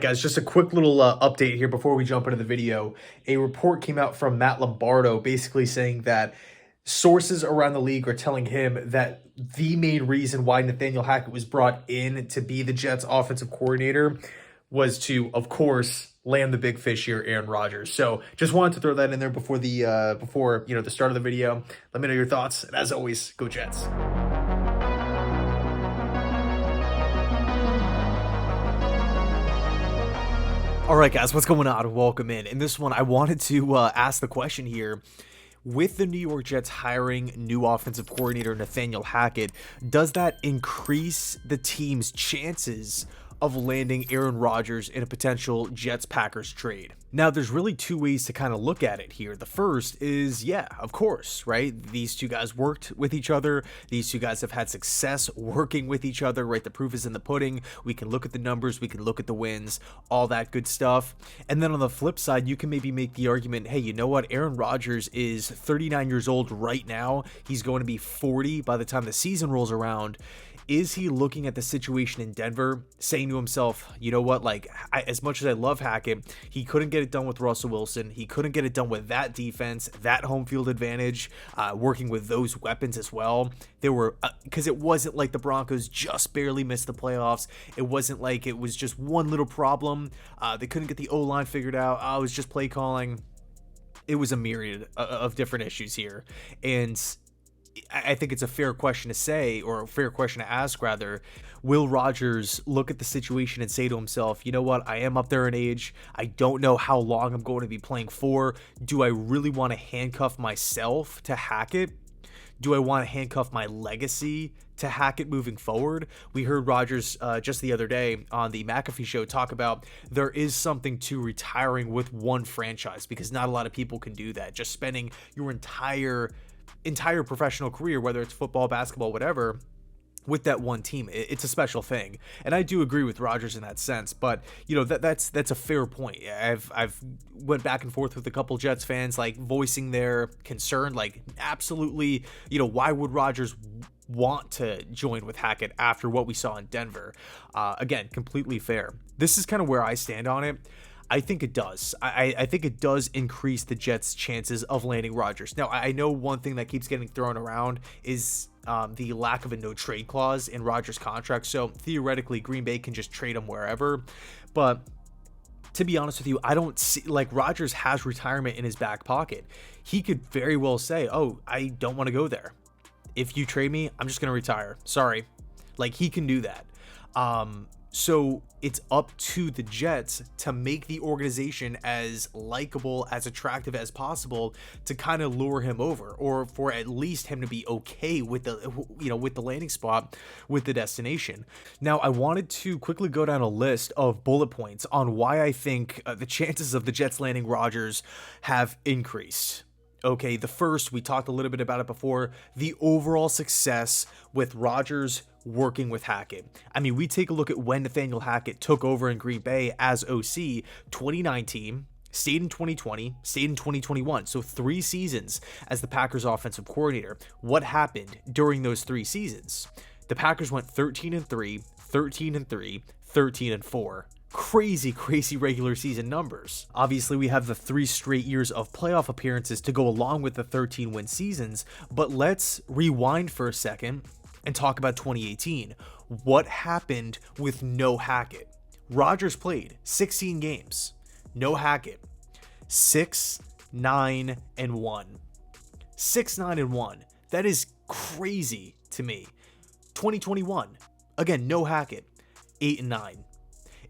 Guys, just a quick little update here before we jump into the video. A report came out from Matt Lombardo basically saying that sources around the league are telling him that the main reason why Nathaniel Hackett was brought in to be the Jets offensive coordinator was to, of course, land the big fish here, Aaron Rodgers. So just wanted to throw that in there before the start of the video. Let me know your thoughts, and as always, go Jets. All right, guys, what's going on? Welcome in. In this one, I wanted to ask the question here. With the New York Jets hiring new offensive coordinator Nathaniel Hackett, does that increase the team's chances of landing Aaron Rodgers in a potential Jets-Packers trade? Now, there's really two ways to kind of look at it here. The first is, yeah, of course, right? These two guys worked with each other. These two guys have had success working with each other, right? The proof is in the pudding. We can look at the numbers. We can look at the wins, all that good stuff. And then on the flip side, you can maybe make the argument, hey, you know what? Aaron Rodgers is 39 years old right now. He's going to be 40 by the time the season rolls around. Is he looking at the situation in Denver, saying to himself, you know what, as much as I love Hackett, he couldn't get it done with Russell Wilson. He couldn't get it done with that defense, that home field advantage, working with those weapons as well. There were, because it wasn't like the Broncos just barely missed the playoffs. It wasn't like it was just one little problem. They couldn't get the O-line figured out. It was just play calling. It was a myriad of different issues here. And I think it's a fair question to say, or a fair question to ask rather. Will Rodgers look at the situation and say to himself, you know what, I am up there in age. I don't know how long I'm going to be playing for. Do I really want to handcuff myself to Hackett? Do I want to handcuff my legacy to Hackett moving forward? We heard Rodgers just the other day on the McAfee show talk about there is something to retiring with one franchise, because not a lot of people can do that. Just spending your entire professional career, whether it's football, basketball, whatever, with that one team. It's a special thing. And I do agree with Rodgers in that sense, but you know, that's a fair point. I've went back and forth with a couple Jets fans, voicing their concern, absolutely, you know, why would Rodgers want to join with Hackett after what we saw in Denver? Again, completely fair. This is kind of where I stand on it. I think it does. I think it does increase the Jets' chances of landing Rodgers. Now, I know one thing that keeps getting thrown around is the lack of a no-trade clause in Rodgers' contract. So, theoretically, Green Bay can just trade him wherever. But to be honest with you, I don't see, Rodgers has retirement in his back pocket. He could very well say, oh, I don't want to go there. If you trade me, I'm just going to retire. Sorry. He can do that. So it's up to the Jets to make the organization as likable, as attractive as possible to kind of lure him over, or for at least him to be okay with the landing spot, with the destination. Now, I wanted to quickly go down a list of bullet points on why I think the chances of the Jets landing Rodgers have increased. Okay, the first, we talked a little bit about it before, the overall success with Rodgers working with Hackett. I mean, we take a look at when Nathaniel Hackett took over in Green Bay as OC, 2019, stayed in 2020, stayed in 2021. So 3 seasons as the Packers offensive coordinator. What happened during those 3 seasons? The Packers went 13-3, 13-3, 13-4. Crazy regular season numbers. Obviously, we have the 3 straight years of playoff appearances to go along with the 13-win seasons, but let's rewind for a second and talk about 2018. What happened with no Hackett? Rodgers played 16 games. No Hackett. 6-9-1. 6-9-1. That is crazy to me. 2021. Again, no Hackett. 8-9.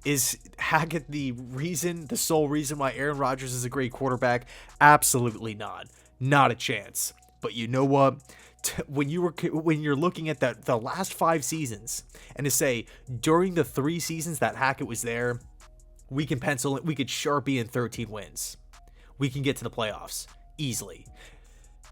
Is Hackett the sole reason why Aaron Rodgers is a great quarterback? Absolutely not. Not a chance. But you know what? When you're looking at the last 5 seasons, and to say during the 3 seasons that Hackett was there, we can pencil it. We could Sharpie in 13 wins. We can get to the playoffs easily.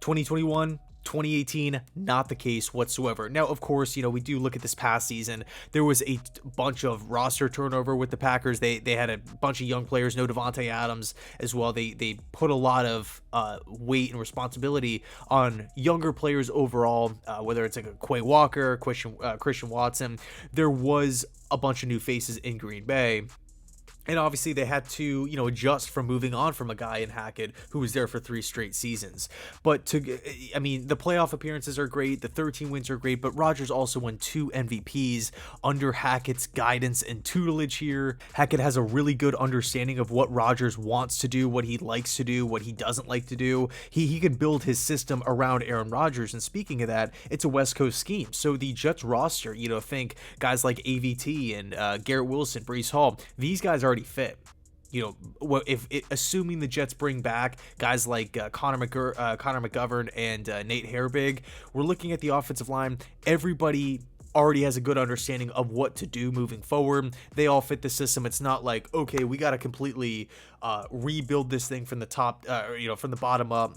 2021. 2018, not the case whatsoever. Now, of course, we do look at this past season. There was a bunch of roster turnover with the Packers. They had a bunch of young players, no Devontae Adams as well. They put a lot of weight and responsibility on younger players overall, whether it's like a Quay Walker, Christian Watson. There was a bunch of new faces in Green Bay. And obviously they had to, adjust from moving on from a guy in Hackett who was there for 3 straight seasons. But the playoff appearances are great. The 13 wins are great, but Rodgers also won 2 MVPs under Hackett's guidance and tutelage here. Hackett has a really good understanding of what Rodgers wants to do, what he likes to do, what he doesn't like to do. He can build his system around Aaron Rodgers. And speaking of that, it's a West Coast scheme. So the Jets roster, think guys like AVT and Garrett Wilson, Breece Hall, these guys already fit. Assuming the Jets bring back guys like Connor McGovern and Nate Herbig, we're looking at the offensive line. Everybody already has a good understanding of what to do moving forward. They all fit the system. It's not like, okay, we got to completely rebuild this thing from the top, from the bottom up.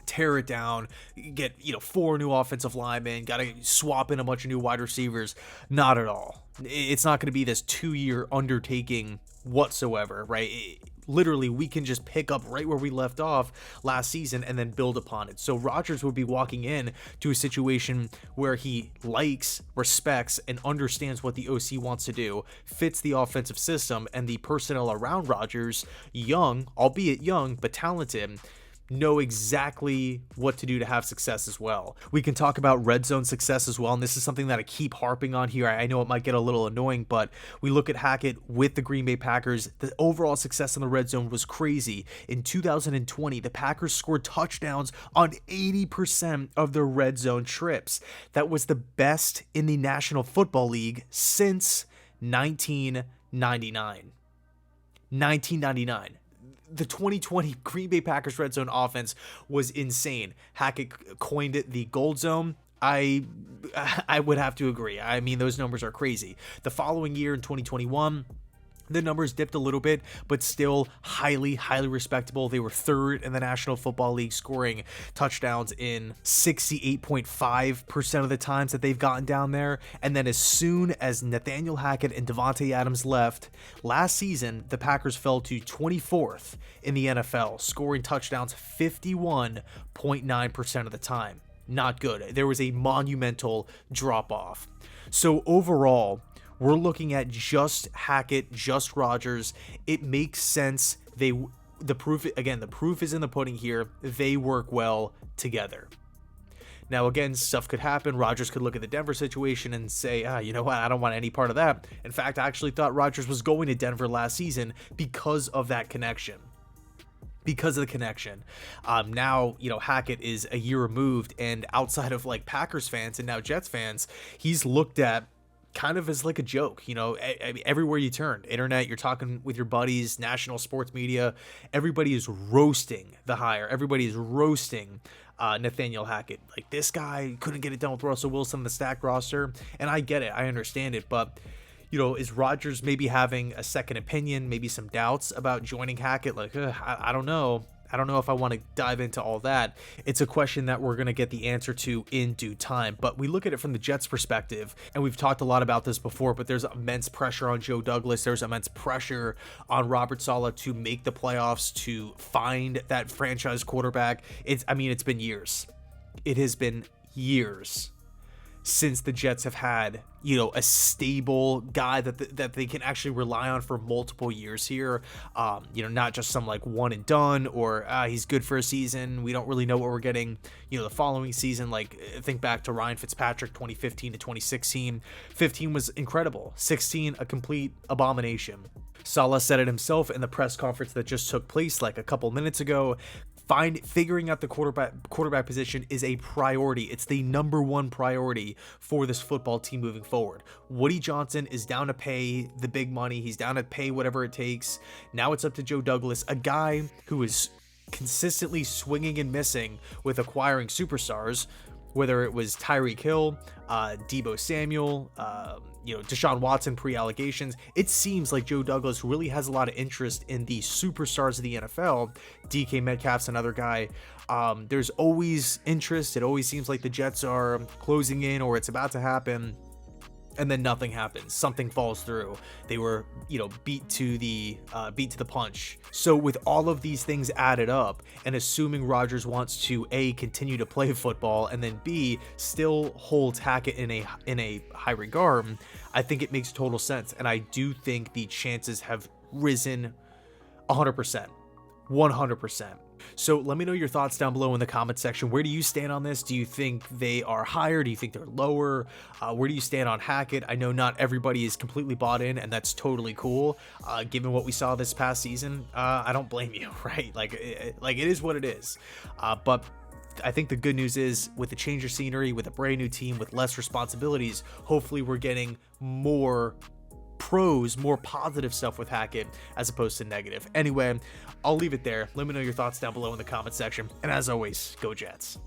Tear it down, get 4 new offensive linemen, gotta swap in a bunch of new wide receivers. Not at all. It's not going to be this 2-year undertaking whatsoever, right? Literally, we can just pick up right where we left off last season and then build upon it. So Rodgers would be walking in to a situation where he likes, respects, and understands what the OC wants to do, fits the offensive system, and the personnel around Rodgers, young, albeit young, but talented, know exactly what to do to have success as well. We can talk about red zone success as well, and this is something that I keep harping on here. I know it might get a little annoying, but we look at Hackett with the Green Bay Packers. The overall success in the red zone was crazy. In 2020, the Packers scored touchdowns on 80% of their red zone trips. That was the best in the National Football League since 1999. 1999. The 2020 Green Bay Packers red zone offense was insane. Hackett coined it the gold zone. I would have to agree. I mean, those numbers are crazy. The following year in 2021, the numbers dipped a little bit, but still highly, highly respectable. They were 3rd in the National Football League, scoring touchdowns in 68.5% of the times that they've gotten down there. And then as soon as Nathaniel Hackett and Davante Adams left, last season, the Packers fell to 24th in the NFL, scoring touchdowns 51.9% of the time. Not good. There was a monumental drop-off. So overall, we're looking at just Hackett, just Rodgers. It makes sense. The proof is in the pudding here. They work well together. Now, again, stuff could happen. Rodgers could look at the Denver situation and say, you know what? I don't want any part of that. In fact, I actually thought Rodgers was going to Denver last season because of that connection. Because of the connection. Now, Hackett is a year removed, and outside of like Packers fans and now Jets fans, he's looked at kind of as like a joke. Everywhere you turn, internet, you're talking with your buddies, national sports media, everybody is roasting the hire. Everybody is roasting Nathaniel Hackett. Like, this guy couldn't get it done with Russell Wilson, the stacked roster. And I get it. I understand it. But, is Rodgers maybe having a second opinion, maybe some doubts about joining Hackett? Like, I don't know. I don't know if I want to dive into all that. It's a question that we're going to get the answer to in due time. But we look at it from the Jets' perspective, and we've talked a lot about this before, but there's immense pressure on Joe Douglas. There's immense pressure on Robert Saleh to make the playoffs, to find that franchise quarterback. It's been years. It has been years since the Jets have had, a stable guy that they can actually rely on for multiple years here. Not just some like one and done, or he's good for a season. We don't really know what we're getting, the following season. Like, think back to Ryan Fitzpatrick, 2015 to 2016. 15 was incredible. 16, a complete abomination. Saleh said it himself in the press conference that just took place like a couple minutes ago. Figuring out the quarterback position is a priority. It's the number one priority for this football team moving forward. Woody Johnson is down to pay the big money. He's down to pay whatever it takes. Now it's up to Joe Douglas, a guy who is consistently swinging and missing with acquiring superstars, whether it was Tyreek Hill, Deebo Samuel, Deshaun Watson pre-allegations. It seems like Joe Douglas really has a lot of interest in the superstars of the NFL. DK Metcalf's another guy. There's always interest. It always seems like the Jets are closing in, or it's about to happen, and then nothing happens. Something falls through. They were, beat to the punch. So with all of these things added up, and assuming Rodgers wants to A, continue to play football, and then B, still holds Hackett in a high regard, I think it makes total sense. And I do think the chances have risen 100%. 100%. So let me know your thoughts down below in the comment section. Where do you stand on this? Do you think they are higher? Do you think they're lower? Where do you stand on Hackett? I know not everybody is completely bought in, and that's totally cool. Given what we saw this past season, I don't blame you, right? Like it is what it is. But I think the good news is, with the change of scenery, with a brand new team, with less responsibilities, hopefully we're getting more pros, more positive stuff with Hackett as opposed to negative. Anyway, I'll leave it there. Let me know your thoughts down below in the comment section. And as always, go Jets.